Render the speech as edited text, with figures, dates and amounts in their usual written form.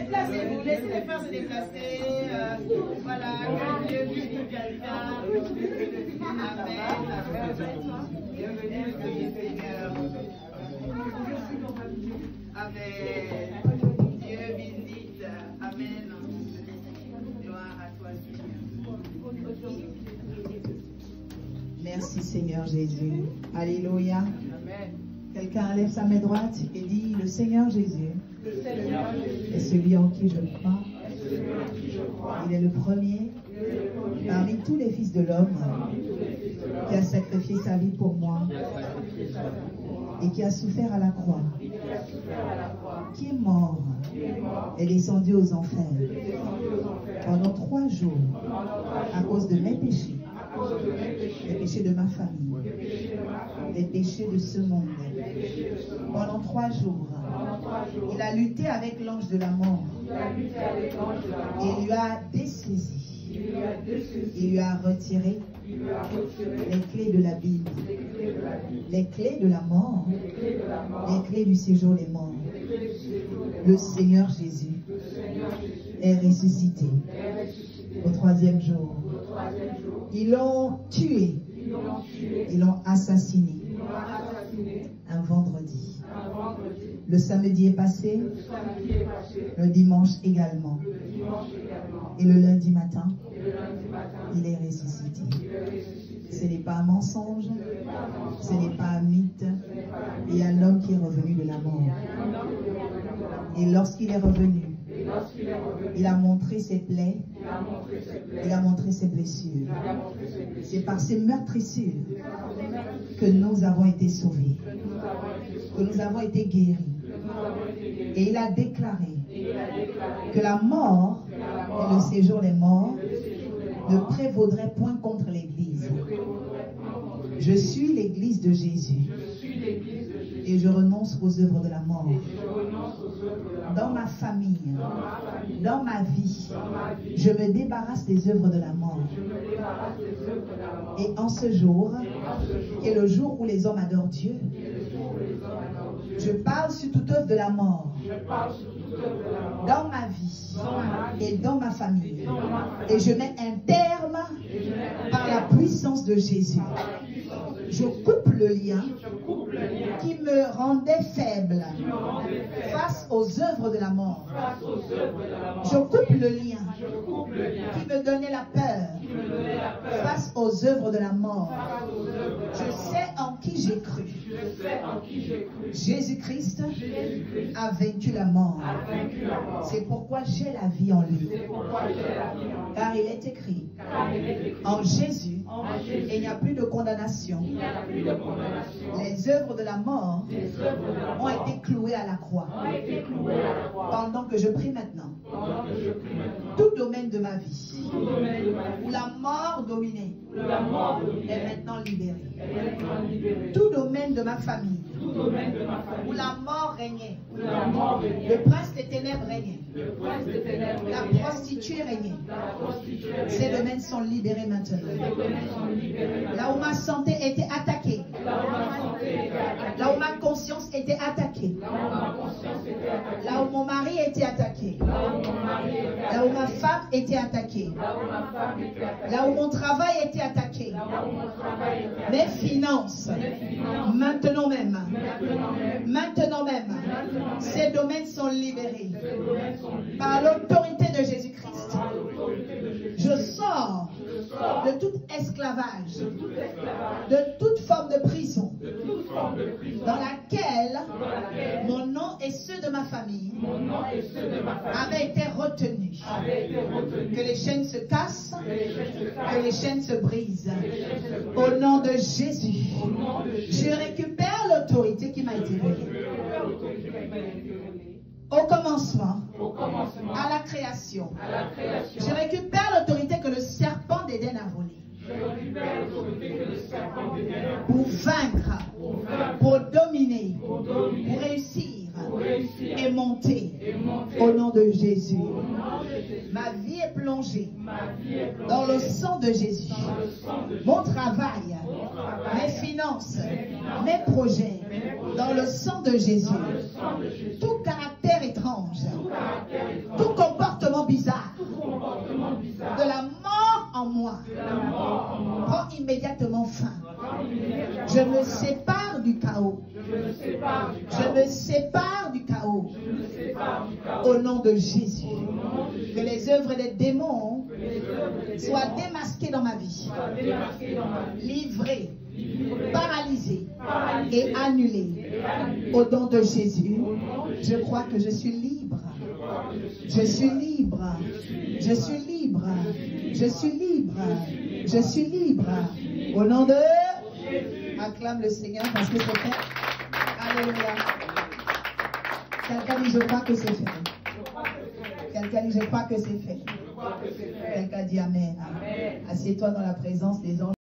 Déplacez-vous, laissez les frères se déplacer. Voilà, que Dieu bénisse quelqu'un. Amen. Bienvenue, Seigneur. Amen. Dieu bénisse. Amen. Gloire à toi, Seigneur. Merci Seigneur Jésus. Alléluia. Amen. Quelqu'un lève sa main droite et dit, le Seigneur Jésus est celui en qui je crois. Il est le premier parmi tous les fils de l'homme qui a sacrifié sa vie pour moi et qui a souffert à la croix, qui est mort et descendu aux enfers pendant 3 jours à cause de mes péchés, les péchés de ma famille, les péchés de ce monde. Pendant 3 jours, il a lutté avec l'ange de la mort et il lui a dessaisi. Il lui a retiré les clés de la Bible, les clés de la mort, les clés du séjour des morts. Le Seigneur Jésus est ressuscité au 3e jour. Ils l'ont tué, ils l'ont assassiné un vendredi. Le samedi est passé, le dimanche également. Et le lundi matin, il est ressuscité. Ce n'est pas un mensonge, ce n'est pas un mythe. Il y a l'homme qui est revenu de la mort. Et lorsqu'il est revenu, il a montré ses plaies, il a montré ses blessures. C'est par ces meurtrissures que nous avons été sauvés, que nous avons été guéris. Et il a déclaré que la mort et le séjour des morts ne prévaudrait point contre l'Église. Je suis l'Église de Jésus et je renonce aux œuvres de la mort. Dans ma famille, dans ma vie, je me débarrasse des œuvres de la mort. Et en ce jour, qui est le jour où les hommes adorent Dieu, je parle sur toute œuvre de la mort. Dans ma vie et dans ma famille. Et je mets un terme par la puissance de Jésus. Je coupe le lien qui me rendait faible face aux œuvres de la mort. Je coupe le lien qui me donnait la peur face aux œuvres de la mort. Je sais en qui j'ai cru. Jésus-Christ a vaincu la mort. C'est pourquoi j'ai la vie en lui. Car il est écrit, en Jésus, il n'y a plus de condamnation. Les œuvres de la mort ont été clouées à la croix. Pendant que je prie maintenant, tout domaine de ma vie où la mort dominait est maintenant libéré. Tout domaine de ma famille où la mort régnait, le prince des ténèbres régnait, la prostituée régnait. Ces domaines sont libérés maintenant. Là où ma santé était attaquée, là où ma conscience était attaquée, là où mon mari était attaqué, là où ma femme était attaquée, là où mon travail était attaqué, mes finances, maintenant même, ces domaines sont libérés par l'autorité de Jésus-Christ. Je sors de tout esclavage, de toute forme de prison, dans laquelle mon nom et ceux de ma famille avaient été retenus. Que les chaînes se cassent, que les chaînes se brisent. Au nom de Jésus, je récupère l'autorité qui m'a été donnée. Au commencement, à la création, je récupère l'autorité que le serpent d'Éden a volée. Pour vaincre, pour dominer, pour réussir et monter au nom de Jésus. Ma vie est plongée dans le sang de Jésus. Mon travail, mes finances, mes projets, dans le sang de Jésus. Tout caractère étrange, sépare du chaos. Au nom de Jésus. Que les œuvres des démons soient démasquées dans ma vie. Livrées, paralysées et annulées. Au nom de Jésus. Je crois que je suis libre. Je suis libre. Je suis libre. Je suis libre. Je suis libre. Au nom de... Acclame le Seigneur parce que c'est fait. Alléluia. Quelqu'un dit je crois que c'est fait. Quelqu'un dit je crois que c'est fait. Quelqu'un dit amen. Assieds-toi dans la présence des anges.